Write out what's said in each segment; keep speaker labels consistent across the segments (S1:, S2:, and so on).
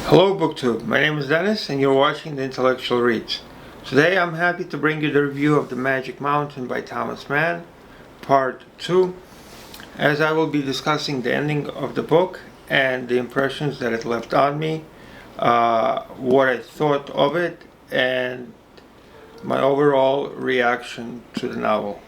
S1: Hello BookTube, my name is Dennis and you're watching The Intellectual Reads. Today I'm happy to bring you the review of The Magic Mountain by Thomas Mann, Part 2, as I will be discussing the ending of the book and the impressions that it left on me, what I thought of it, and my overall reaction to the novel.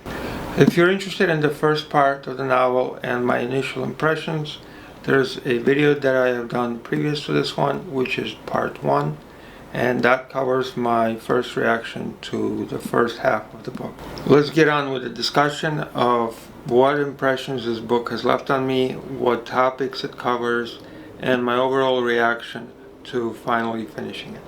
S1: If you're interested in the first part of the novel and my initial impressions, there's a video that I have done previous to this one, which is part 1, and that covers my first reaction to the first half of the book. Let's get on with the discussion of what impressions this book has left on me, what topics it covers, and my overall reaction to finally finishing it.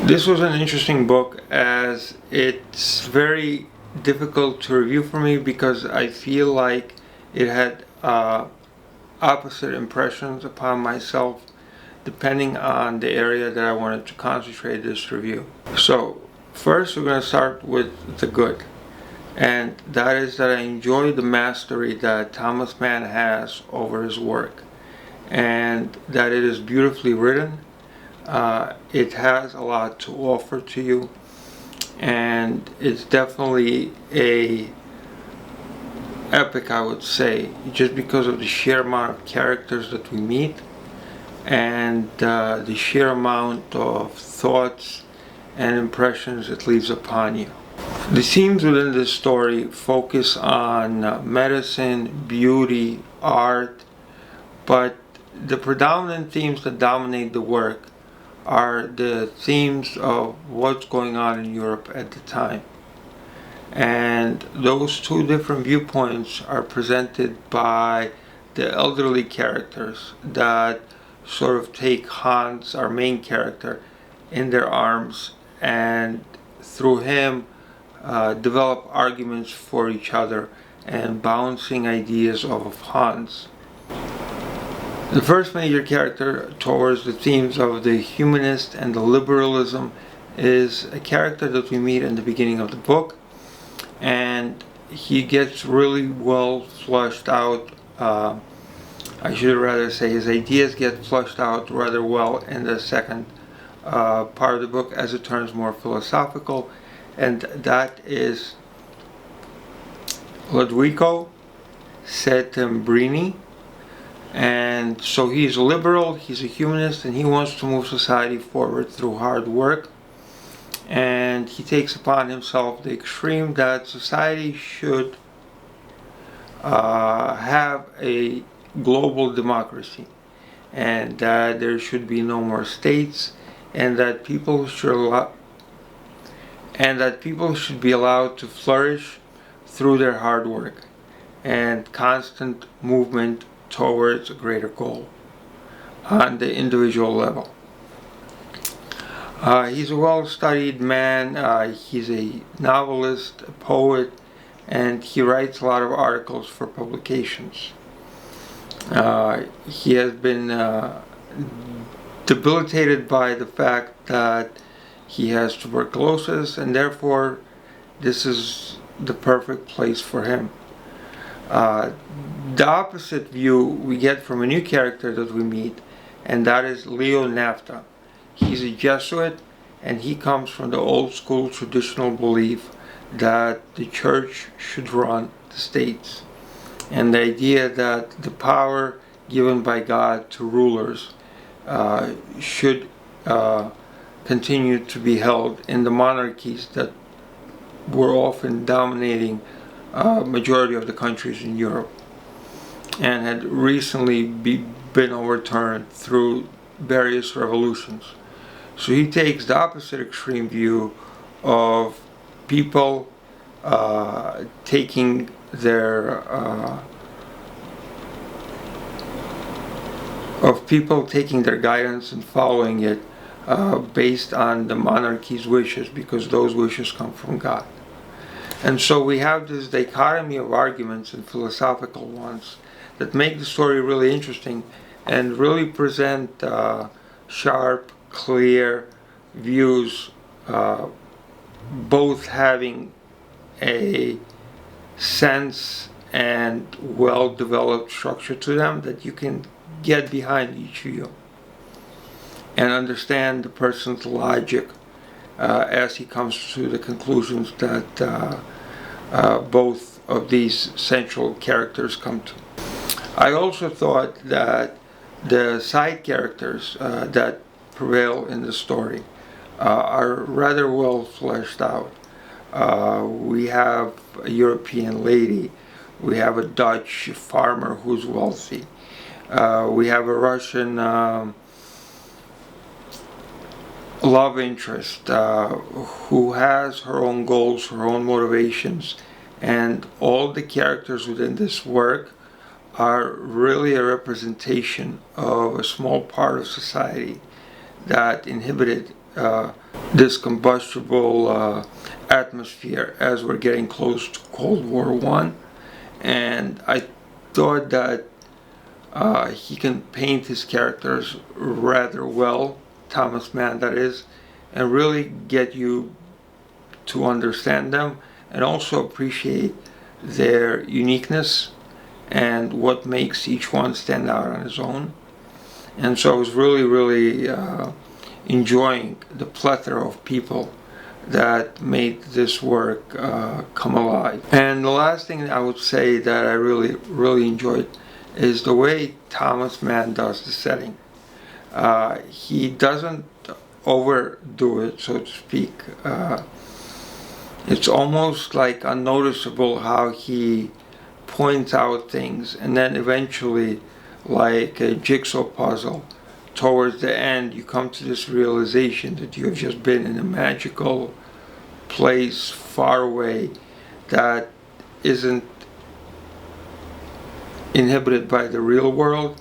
S1: This was an interesting book as it's very difficult to review for me because I feel like it had opposite impressions upon myself depending on the area that I wanted to concentrate this review. So first we're going to start with the good, and that is that I enjoy the mastery that Thomas Mann has over his work and that it is beautifully written. It has a lot to offer to you, and it's definitely a epic, I would say, just because of the sheer amount of characters that we meet and the sheer amount of thoughts and impressions it leaves upon you. The themes within this story focus on medicine, beauty, art, but the predominant themes that dominate the work are the themes of what's going on in Europe at the time. And those two different viewpoints are presented by the elderly characters that sort of take Hans, our main character, in their arms and through him develop arguments for each other and bouncing ideas off of Hans. The first major character towards the themes of the humanist and the liberalism is a character that we meet in the beginning of the book, and he gets really well flushed out. I should rather say his ideas get flushed out rather well in the second part of the book as it turns more philosophical, and that is Lodovico Settembrini. And so he's a liberal, he's a humanist, and he wants to move society forward through hard work. And he takes upon himself the extreme that society should have a global democracy, and that there should be no more states, and that people should be allowed to flourish through their hard work and constant movement towards a greater goal on the individual level. He's a well-studied man. He's a novelist, a poet, and he writes a lot of articles for publications. He has been debilitated by the fact that he has tuberculosis, and therefore this is the perfect place for him. The opposite view we get from a new character that we meet, and that is Leo Nafta. He's a Jesuit, and he comes from the old school traditional belief that the church should run the states, and the idea that the power given by God to rulers should continue to be held in the monarchies that were often dominating majority of the countries in Europe and had recently been overturned through various revolutions. So he takes the opposite extreme view of people taking their guidance and following it based on the monarchy's wishes, because those wishes come from God. And so we have this dichotomy of arguments and philosophical ones that make the story really interesting and really present sharp, clear views, both having a sense and well-developed structure to them that you can get behind each of you and understand the person's logic as he comes to the conclusions that both of these central characters come to. I also thought that the side characters that prevail in the story are rather well fleshed out. We have a European lady, we have a Dutch farmer who's wealthy, we have a Russian love interest who has her own goals, her own motivations, and all the characters within this work are really a representation of a small part of society that inhibited this combustible atmosphere as we're getting close to Cold War I. And I thought that he can paint his characters rather well, Thomas Mann that is, and really get you to understand them and also appreciate their uniqueness and what makes each one stand out on his own. And so I was really enjoying the plethora of people that made this work come alive. And the last thing I would say that I really enjoyed is the way Thomas Mann does the setting. He doesn't overdo it, so to speak. It's almost like unnoticeable how he points out things, and then eventually, like a jigsaw puzzle, towards the end you come to this realization that you have just been in a magical place far away that isn't inhibited by the real world,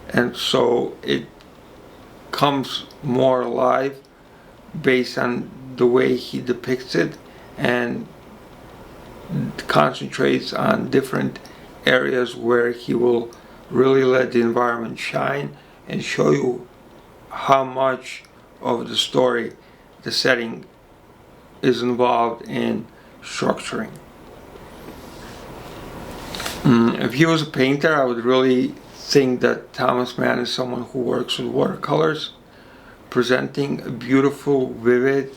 S1: and so it comes more alive based on the way he depicts it and concentrates on different areas where he will really let the environment shine and show you how much of the story, the setting, is involved in structuring. If he was a painter, I would really think that Thomas Mann is someone who works with watercolors, presenting a beautiful, vivid,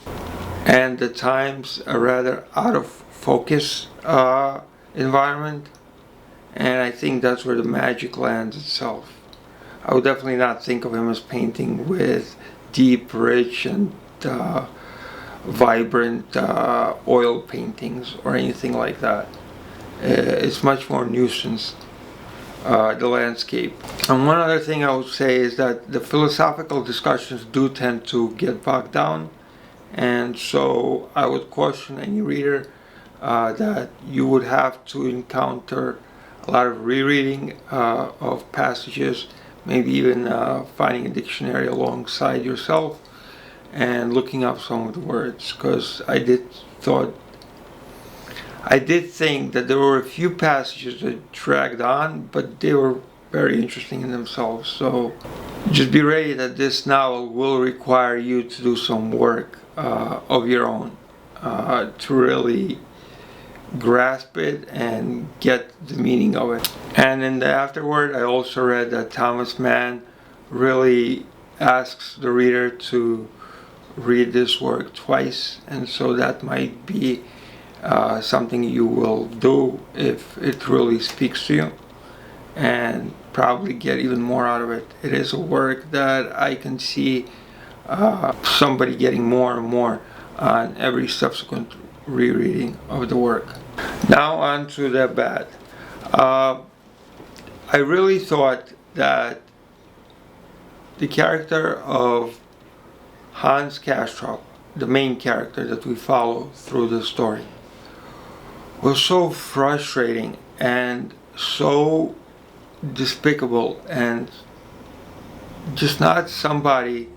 S1: and at times a rather out of focus environment, and I think that's where the magic lands itself. I would definitely not think of him as painting with deep, rich, and vibrant oil paintings or anything like that. It's much more nuisance, the landscape. And one other thing I would say is that the philosophical discussions do tend to get bogged down, and so I would caution any reader that you would have to encounter a lot of rereading of passages, maybe even finding a dictionary alongside yourself and looking up some of the words, because I did think that there were a few passages that dragged on, but they were very interesting in themselves. So just be ready that this novel will require you to do some work of your own to really grasp it and get the meaning of it. And in the afterword, I also read that Thomas Mann really asks the reader to read this work twice, and so that might be something you will do if it really speaks to you, and probably get even more out of it. It is a work that I can see somebody getting more and more on every subsequent rereading of the work. Now on to the bad. I really thought that the character of Hans Kastrup, the main character that we follow through the story, was so frustrating and so despicable and just not somebody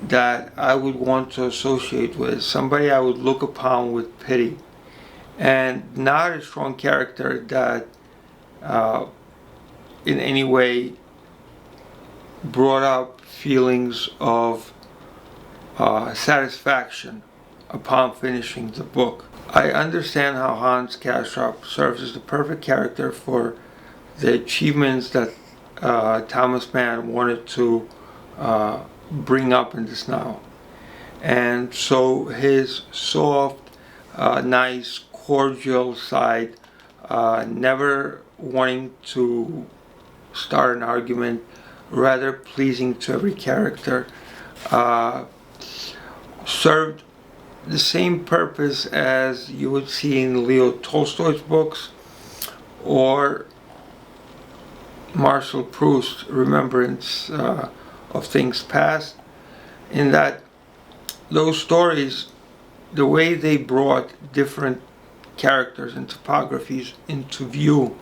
S1: that I would want to associate with, somebody I would look upon with pity, and not a strong character that in any way brought up feelings of satisfaction upon finishing the book. I understand how Hans Castorp serves as the perfect character for the achievements that Thomas Mann wanted to bring up in this novel. And so his soft, nice, cordial side, never wanting to start an argument, rather pleasing to every character, served the same purpose as you would see in Leo Tolstoy's books or Marcel Proust's Remembrance of Things Past, in that those stories, the way they brought different characters and topographies into view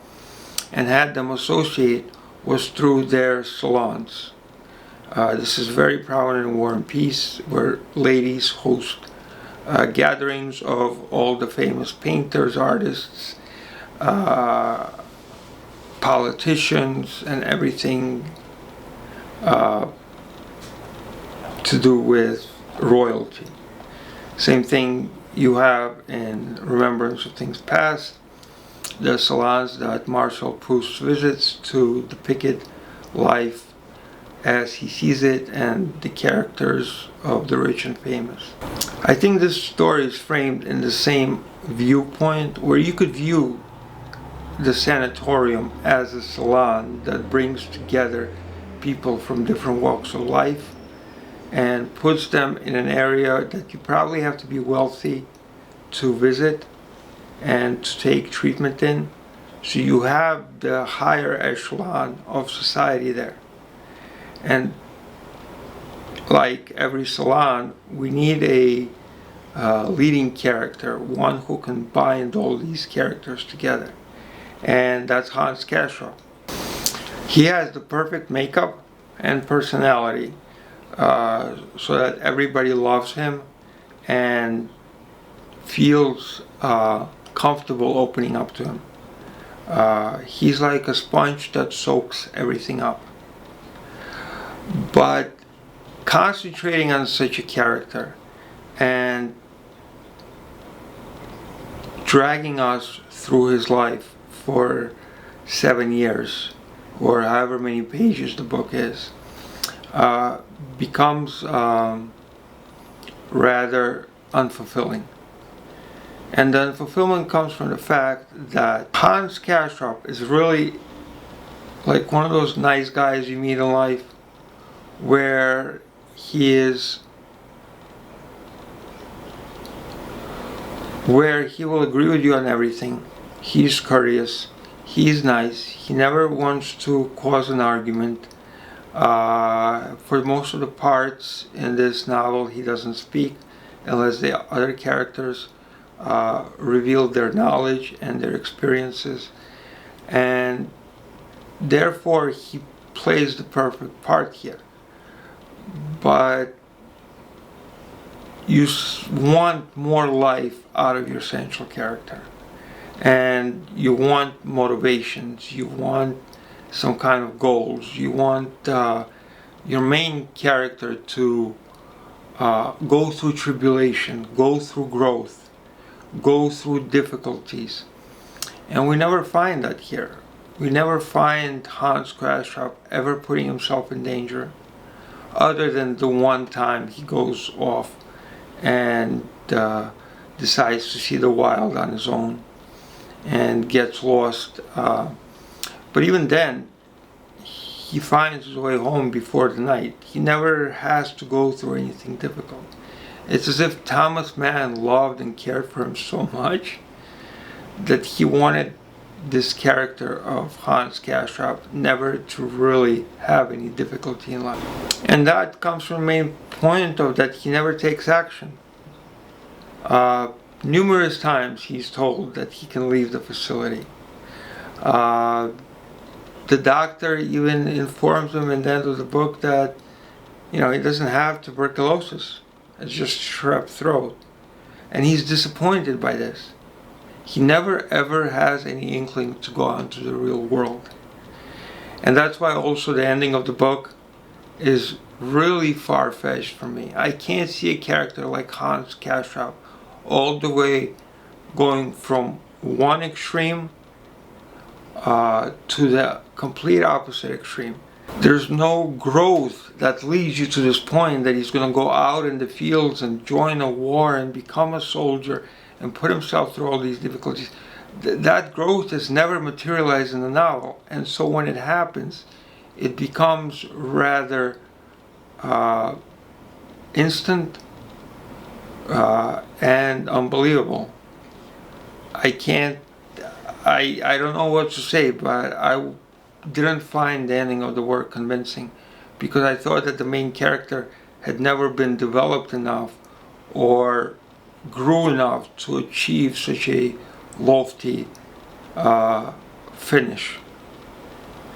S1: and had them associate was through their salons. This is very prominent in War and Peace, where ladies host gatherings of all the famous painters, artists, politicians, and everything to do with royalty. Same thing you have in Remembrance of Things Past, the salons that Marcel Proust visits to depict life as he sees it and the characters of the rich and famous. I think this story is framed in the same viewpoint, where you could view the sanatorium as a salon that brings together people from different walks of life and puts them in an area that you probably have to be wealthy to visit and to take treatment in. So you have the higher echelon of society there. And like every salon, we need a leading character, one who can bind all these characters together. And that's Hans Castorp. He has the perfect makeup and personality so that everybody loves him and feels comfortable opening up to him. He's like a sponge that soaks everything up. But concentrating on such a character and dragging us through his life for 7 years, or however many pages the book is, becomes rather unfulfilling. And the unfulfillment comes from the fact that Hans Castorp is really like one of those nice guys you meet in life, where he will agree with you on everything. He's courteous, he's nice, he never wants to cause an argument. For most of the parts in this novel, he doesn't speak unless the other characters reveal their knowledge and their experiences, and therefore he plays the perfect part here. But you want more life out of your central character, and you want motivations, you want some kind of goals, you want your main character to go through tribulation, go through growth, go through difficulties. And we never find that here. We never find Hans Castorp ever putting himself in danger, other than the one time he goes off and decides to see the wild on his own and gets lost. But even then, he finds his way home before the night. He never has to go through anything difficult. It's as if Thomas Mann loved and cared for him so much that he wanted this character of Hans Castorp never to really have any difficulty in life. And that comes from the main point of that he never takes action. Numerous times he's told that he can leave the facility. The doctor even informs him in the end of the book that, he doesn't have tuberculosis. It's just strep throat. And he's disappointed by this. He never ever has any inkling to go out into the real world. And that's why also the ending of the book is really far-fetched for me. I can't see a character like Hans Castorp all the way going from one extreme to the complete opposite extreme. There's no growth that leads you to this point that he's going to go out in the fields and join a war and become a soldier and put himself through all these difficulties. That growth is never materialized in the novel, and so when it happens, it becomes rather instant and unbelievable. I don't know what to say, but I didn't find the ending of the work convincing, because I thought that the main character had never been developed enough or grew enough to achieve such a lofty finish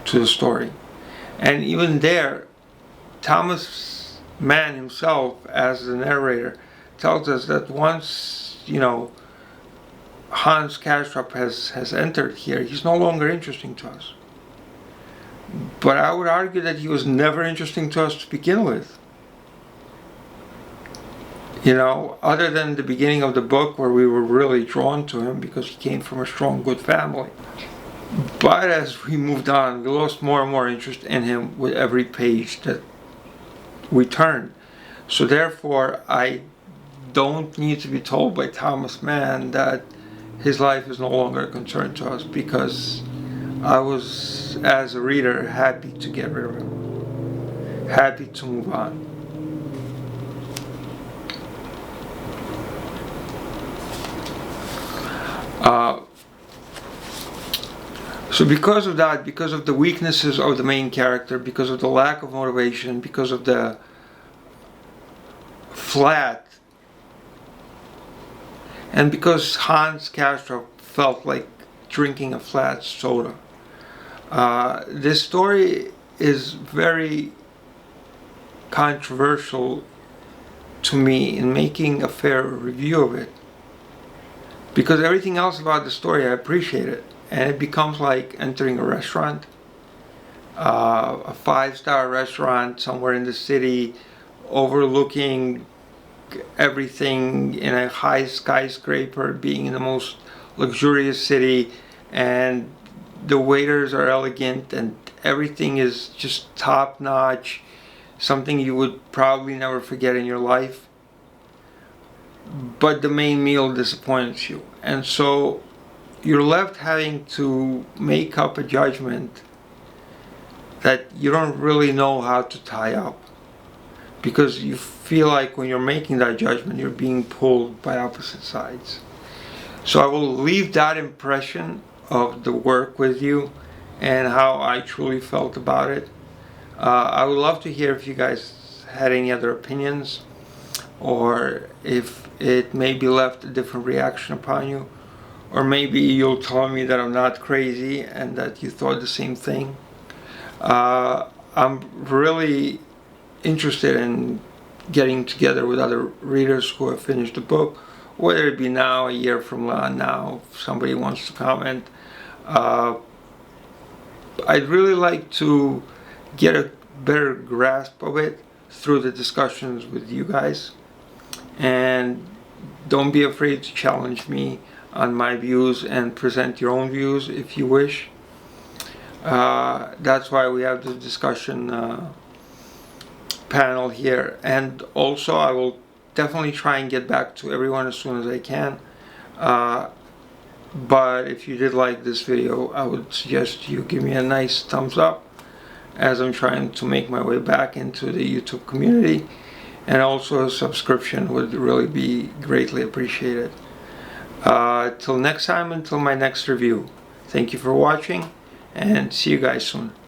S1: to the story. And even there, Thomas Mann himself, as the narrator, tells us that once, Hans Castorp has entered here, he's no longer interesting to us. But I would argue that he was never interesting to us to begin with. Other than the beginning of the book where we were really drawn to him because he came from a strong, good family. But as we moved on, we lost more and more interest in him with every page that we turned. So therefore, I don't need to be told by Thomas Mann that his life is no longer a concern to us, because I was, as a reader, happy to get rid of him, happy to move on. So because of that, because of the weaknesses of the main character, because of the lack of motivation, because of the flat, and because Hans Castorp felt like drinking a flat soda, this story is very controversial to me in making a fair review of it, because everything else about the story I appreciate it, and it becomes like entering a restaurant, a 5-star restaurant somewhere in the city, overlooking everything in a high skyscraper, being in the most luxurious city, and the waiters are elegant and everything is just top notch, something you would probably never forget in your life. But the main meal disappoints you, and so you're left having to make up a judgment that you don't really know how to tie up, because you feel like when you're making that judgment, you're being pulled by opposite sides. So I will leave that impression of the work with you and how I truly felt about it. I would love to hear if you guys had any other opinions, or if it maybe left a different reaction upon you, or maybe you'll tell me that I'm not crazy and that you thought the same thing. I'm really interested in getting together with other readers who have finished the book, whether it be now, a year from now, if somebody wants to comment. I'd really like to get a better grasp of it through the discussions with you guys, and don't be afraid to challenge me on my views and present your own views if you wish. That's why we have the discussion panel here, and also I will definitely try and get back to everyone as soon as I can. But if you did like this video, I would suggest you give me a nice thumbs up, as I'm trying to make my way back into the YouTube community, and also a subscription would really be greatly appreciated. Till next time, until my next review, thank you for watching, and see you guys soon.